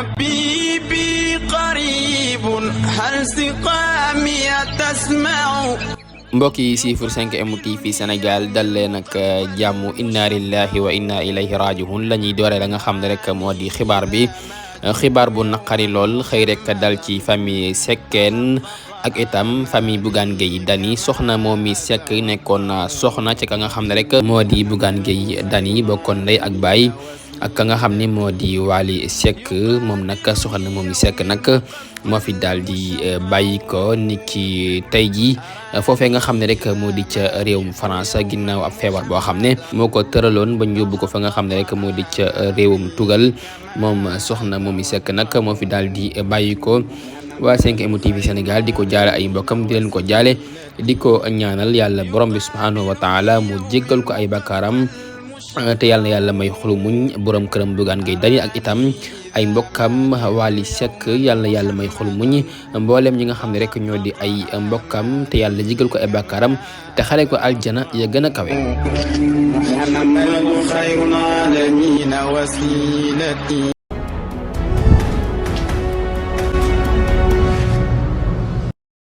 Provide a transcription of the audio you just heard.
حبيبي قريب هل سقامي تسمع. mbokk yi siifur 5M TV Sénégal dal leen ak jàmm inna lillahi wa inna ilayhi rajiun la ñuy doore la nga xam ne rek moo di xibaar bi xibaar bu naqari lool xëy rek dal ci famille Seckène ak itam famille Bougane Gueye Dany soxna Momy Seck nekkoon soxna ci ka nga xam ne rek moo di Bougane Gueye Dany bokkoon ndey ak baay ak ka nga xam ni moo di Wally Seck moom nag soxna Momy Seck nag moo fi daal di bàyyi ko niki tey jii foofee nga xam ne rek moo di ca réewum France ginnaaw ab feebar boo xam ne moo ko tëraloon ba ñu yóbbu ko fa nga xam ne rek moo di ca réewum tugal moom soxna Momy Seck nag moo fi daal di bàyyi ko. waa 5M TV Sénégal di ko jaale ay mbokkam di leen ko jaale di ko ñaanal yàlla borom bi subhanahu wa taala mu jéggal ko ay bakkaaram te yàlla na yàlla may xolu muñ borom këram Bougane Gueye Dany ak itam ay mbokkam Wally Seck yàlla na yàlla may xolu muñ mboolem ñi nga xam ne rek ñoo di ay mbokkam te yàlla jéggal ko ay bakkaaram te xale ko aljana ya gën a kawe.